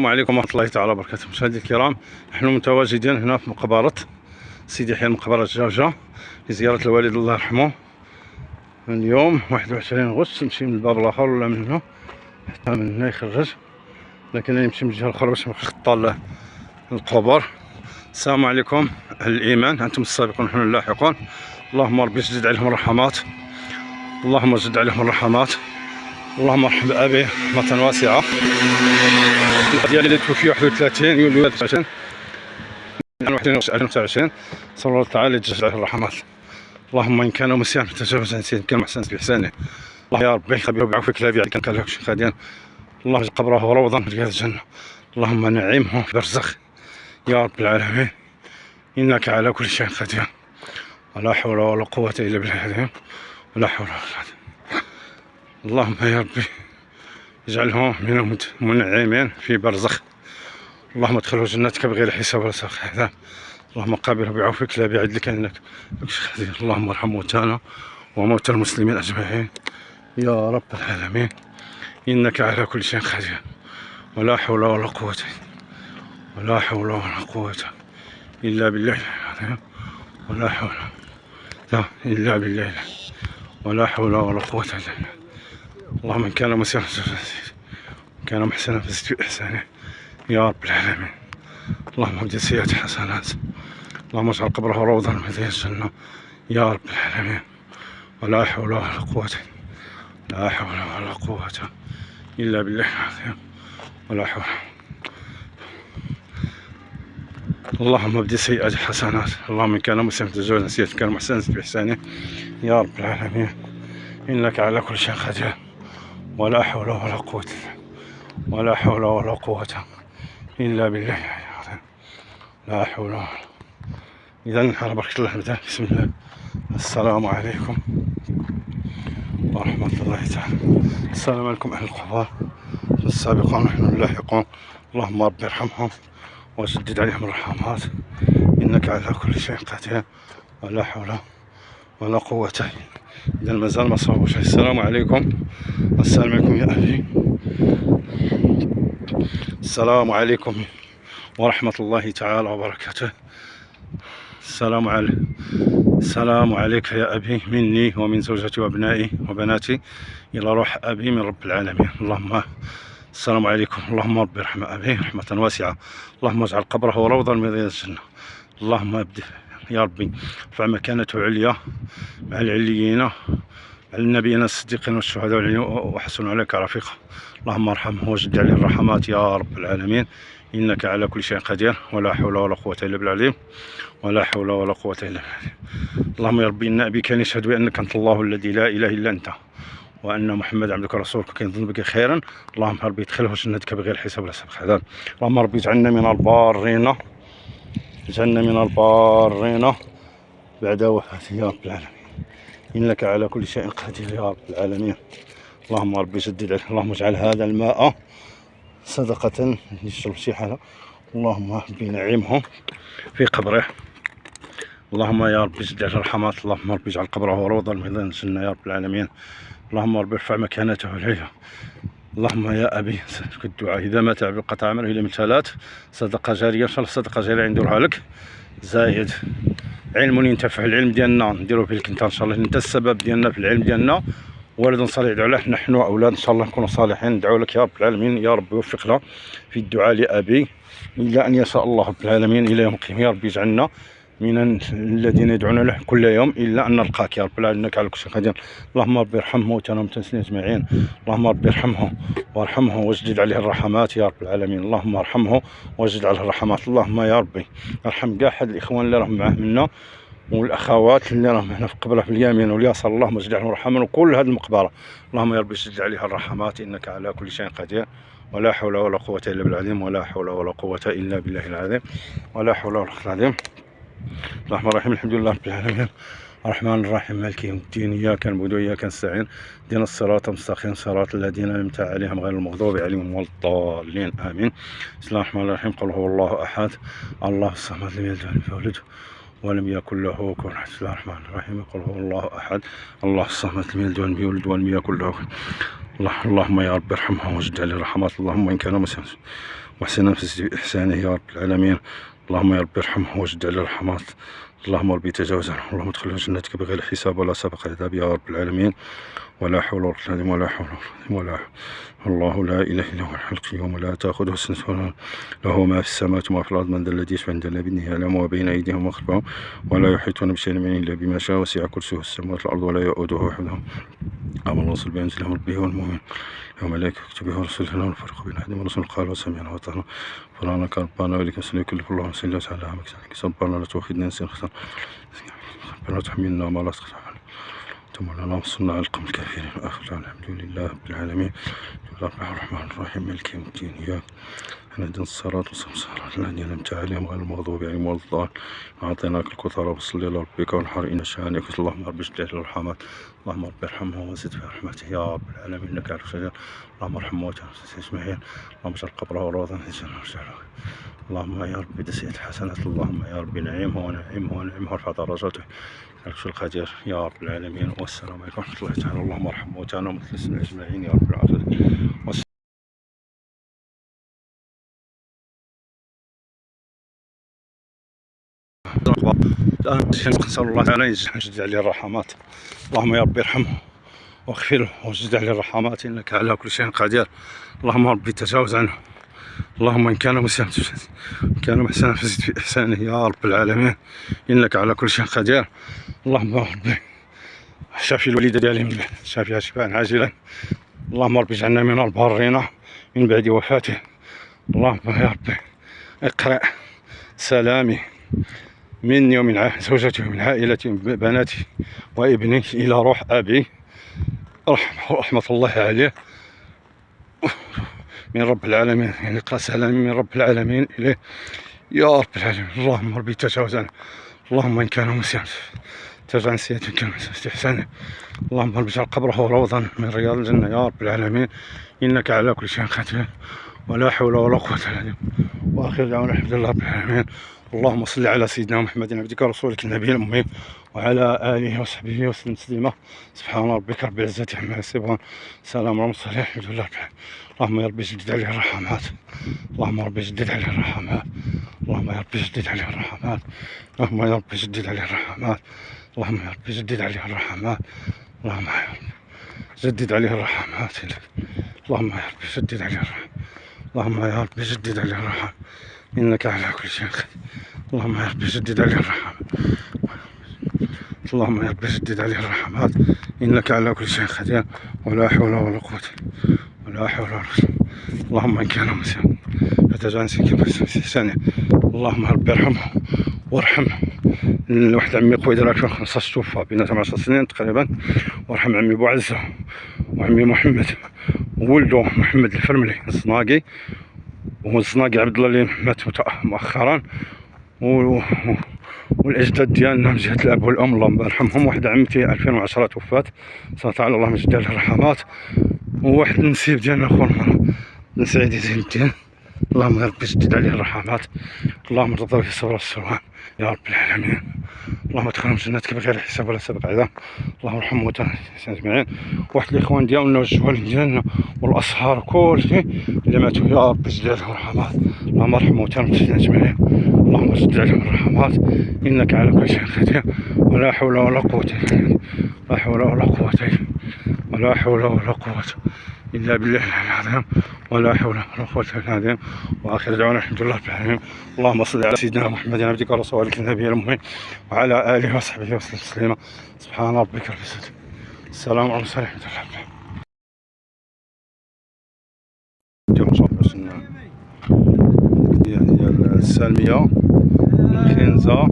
السلام عليكم ورحمة الله تعالى وبركاته. مشاهدي الكرام، نحن متواجدين هنا في مقبرة سيدي يحيى، مقبرة جوجة، لزيارة الوالد الله يرحمه. اليوم 21 غشت، نمشي من الباب الآخر ولا من هنا حتى من هنا يخرج، لكن أنا نمشي من الجهة الأخرى باش نخطى القبر. السلام عليكم أهل الإيمان، أنتم السابقون نحن اللاحقون. اللهم ربي زد عليهم الرحمات، اللهم زد عليهم الرحمات، اللهم ارحم بأبي رحمة واسعة. ديالي اللي توفي 31 يوليو 2029، صلى الله تعالى يجزاه الرحمات. اللهم إن كان مسيئا فتجاوز عن سيئا، كان محسن بإحسانه. الله يا ربي خبيه بعفوك لا بيعك كان لك خادين. الله يجعل قبره روضا من رياض الجنة، اللهم نعيمه في برزخ يا رب العالمين، إنك على كل شيء قدير، ولا حول ولا قوة إلا بالله، ولا حول ولا قوة. اللهم يا ربي اجعله من المنعمين في برزخ، اللهم ادخله جنتك بغير حساب ولا عذاب. اللهم قابله بعفوك لا بعدلك انك قدير. اللهم ارحم موتانا وموتى المسلمين اجمعين يا رب العالمين، انك على كل شيء قدير، ولا حول ولا قوة، ولا حول ولا قوة الا بالله العظيم، ولا حول لا الا بالله، ولا حول ولا قوة الا بالله. اللهم ان كان مسيرا كان محسنا فزد في احسانه يا رب العالمين. اللهم ابدل سيئات حسنات، اللهم اجعل قبره روضا من رياض الجنة يا رب العالمين، ولا حول ولا قوة، لا حول ولا قوة إلا بالله العظيم، ولا حول. اللهم ابدل سيئات حسنات، اللهم إن كان مسلما تزوجا سيئات كان محسنا بإحسانه يا رب العالمين، إنك على كل شيء قدير، ولا حول ولا قوة، ولا حول ولا قوة إلا بالله العظيم، لا حول ولا. إذا على بركة الله نبدأ. بسم الله. السلام عليكم ورحمة الله تعالى. السلام عليكم أهل القبور السابقون نحن اللاحقون. اللهم رب ارحمهم وسدد عليهم الرحمات، إنك على كل شيء قدير، ولا حول ولا قوة. إذا مازال ما صابوا شيء. السلام عليكم. السلام عليكم يا أهلي. السلام عليكم ورحمة الله تعالى وبركاته. السلام عليك يا أبي مني ومن زوجتي وأبنائي وبناتي إلى روح أبي من رب العالمين. اللهم السلام عليكم. اللهم رب ارحم أبي رحمة واسعة، اللهم اجعل قبره روضا من رياض الجنة. اللهم ابدل يا ربي ارفع مكانته عليا مع العليين، مع النبيين الصديقين والشهداء وحسن عليك رفيقا. اللهم ارحمه وجد عليه الرحمات يا رب العالمين، إنك على كل شيء قدير، ولا حول ولا قوة إلا بالله، ولا حول ولا قوة إلا بالله. اللهم يا ربي إن أبي كان يشهد بأنك أنت الله الذي لا إله إلا أنت، وأن محمد عبدك ورسولك، كيظن بك خيرا. اللهم ربي ادخله جنتك بغير حساب ولا عذاب. اللهم ربي اجعلنا من البارين، اجعلنا من البارين بعد وفاته يا رب العالمين، إنك على كل شيء قدير يا رب العالمين. اللهم ربي جدد عليه، اللهم اجعل هذا الماء صدقة يشرب شي حالة. اللهم ربي نعيمه في قبره، اللهم يا ربي زد عليه الرحمات، اللهم ربي اجعل قبره روضا من رياض الجنة يا رب العالمين. اللهم ربي ارفع مكانته عليه. اللهم يا أبي في الدعاء إذا مات عبد قطع عمله إلى مثالات صدقة جارية، إن شاء الله صدقة جارية نديرها لك، زايد علم ينتفع، العلم ديالنا نديرو فيك انت ان شاء الله، انت السبب ديالنا في العلم ديالنا، والد صالح يدعو له، نحن اولاد ان شاء الله نكونوا صالحين، ندعو لك يا رب العالمين، يا رب يوفقنا في الدعاء لأبي الى ان يشاء الله رب العالمين الى يوم القيامة. يا رب يجعلنا من الذين يدعون له كل يوم الا ان نلقاك يا رب العالمين، انك على كل شيء قدير. اللهم ربي ارحم موتانا وموتى اجمعين، اللهم ربي ارحمه وارحمه واجدد عليه الرحمات يا رب العالمين، اللهم ارحمه واجدد عليه الرحمات. اللهم يا ربي ارحم كاع حد الاخوان اللي راهم معاه منا والاخوات اللي راهم هنا في قبله في اليمين واليسار، اللهم اجعل عليهم رحمة، وكل هذه المقبره اللهم يا ربي اجعل عليها الرحمات، انك على كل شيء قدير، ولا حول ولا قوة الا بالعظيم، ولا حول ولا قوة الا بالله العظيم، ولا حول ولا قوة الا بالله. الرحمن الرحيم الحمد لله رب العالمين، الرحمن الرحيم مالك يوم الدين، اياك نعبد واياك نستعين، اهدنا الصراط المستقيم صراط الذين انعمت عليهم غير المغضوب عليهم ولا الضالين امين. بسم الله الرحمن الرحيم. قل هو الله احد الله الصمد لم يلد ولم يولد ولم يكن له كفوا احد. بسم الله الرحمن الرحيم. قل هو الله احد الله الصمد لم يلد ولم يولد ولم يكن له. اللهم يا رب ارحمه وزد عليه الرحمات، اللهم ان كان مسلما واحسنا في إحسانه يا رب العالمين. اللهم يا رب ارحمه واجد على الرحمات. اللهم ربي تجاوز عنه، اللهم ادخله جنتك بغير حساب ولا سابق عذاب يا رب العالمين. ولا حول ولا قوة ولا حول ولا حول. الله لا إله إلا هو الحي القيوم لا تأخذه سنة ولا نوم، له ما في السماوات وما في الأرض، من ذا الذي يشفع عنده بإذنه يعلم ما بين أيديهم وما خلفهم ولا يحيطون بشيء من إلا بما شاء، وسع كرسيه السماوات والأرض ولا يؤوده حفظهم. أمر الرسول بأن ينزل به والمؤمن يوم لا يكتب به ورسوله لا نفرق بين أحد من الرسل قالوا سمعنا وأطعنا غفرانك ربنا وإليك المصير يكلف الله نفسا إلا وسعها ربنا لا تؤاخذنا إن نسينا ربنا لا تحملنا ما لا طاقة لنا ثم لنا وصلنا على القوم الكافرين. وآخر الحمد لله رب العالمين. بسم الله الرحمن الرحيم مالك يوم الدين إياك نهدنا الصراط والسمسار الذين أنعمت عليهم غير المغضوب عليهم ولا الضالين. أعطيناك الكثر فصل لربك وانحر إن شانئك. اللهم رب اجعل الرحمات. اللهم رب ارحمه وزد في رحمته يا رب العالمين إنك على شجر. اللهم ارحمه واجعل أجمعين. اللهم اجعل قبره روضا من الجنة. اللهم يا رب بسيئة حسنات. اللهم يا رب نعمه ونعمه ونعمه وارفع درجاته لك القدير يا رب العالمين. والسلام عليكم ورحمة الله تعالى. اللهم ارحمه وتعالى ومثلثنا أجمعين يا رب العالمين. نسأل الله تعالى يجد عليه الرحمات. اللهم يا رب ارحمه واغفره وجد عليه الرحمات إنك على كل شيء قدير. اللهم ربي تجاوز عنه. اللهم إن كان مسلما كان محسنا فزد في إحسانه يا رب العالمين إنك على كل شيء قدير. اللهم ربي شافي الوليدة ديالهم شافيها شفاء عاجلا. اللهم ربي اجعلنا من البارين من بعد وفاته. اللهم يا ربي اقرأ سلامي مني ومن زوجتي ومن عائلتي ومن بناتي وابني إلى روح أبي رحمة الله عليه من رب العالمين. يعني اقرأ سلامي من رب العالمين إليه يا رب العالمين. اللهم ربي تجاوز عنه. اللهم إن كان مسيئا تجعل سيئة كان استحسانه. اللهم ربي اجعل قبره روضا من رياض الجنة يا رب العالمين إنك على كل شيء قدير. ولا حول ولا قوة إلا بالله. وآخر دعوانا الحمد لله رب العالمين. اللهم صل على سيدنا محمد عبدك ورسولك النبي الأمي وعلى آله وصحبه وسلم تسليما. سبحان ربك رب العزة عما يصفون سلام على المرسلين الحمد لله رب العالمين. اللهم يا ربي جدد عليه الرحمات. اللهم ربي جدد عليه الرحمات. اللهم يا ربي جدد عليه الرحمات. اللهم يا ربي جدد عليه الرحمات. اللهم يا ربي جدد عليه الرحمات. اللهم يا ربي جدد عليه الرحمات. اللهم يا ربي جدد عليه الرحمات. اللهم يا ربي جدد عليه الرحمة إنك على كل شيء قدير. اللهم يا ربي جدد عليه الرحمة. اللهم يا ربي جدد عليه الرحمات إنك على كل شيء قدير. ولا حول ولا قوة ولا حول ولا قوة. اللهم إن كان مسلما فتجعل سكينة في إحسانه. اللهم ربي ارحمه وارحمه. واحد عمي قويدر 2015 توفى بيناتهم 10 سنين تقريبا. وارحم عمي بوعزة وعمي محمد وولده محمد الفرملي الصناقي والصناقي عبد الله اللي مات مؤخرا والاجداد ديالنا من جهه الاب والام الله يرحمهم. واحد عمتي 2010 توفات صلى تعالى اللهم يجد لها الرحمات. وواحد النسيب ديالنا خونا بن سعيد زين الدين اللهم يا ربي جدد عليه الرحمات. اللهم ارضى في صبر السلوان يا رب العالمين. اللهم ادخلهم جناتك بغير حساب ولا سابق عذاب. اللهم ارحم موتانا اجمعين. واحد الاخوان ديالنا والجوال ديالنا والاصهار كل شيء اللي ماتوا يا رب جدد عليهم الرحمات. اللهم ارحم موتانا اجمعين. اللهم جدد عليهم الرحمات انك على كل شيء قدير. ولا حول ولا قوة الا بالله. لا حول ولا قوة ولا حول ولا قوة إلا بالله العظيم. ولا حول ولا قوة إلا بالله. وآخر دعوانا الحمد لله رب العالمين. اللهم صل على سيدنا محمد عبدك ورسولك النبي الأمي وعلى آله وصحبه وسلم تسليما. سبحان ربك رب العزة. السلام على المرسلين الحمد لله. ديال السالمية الخنزة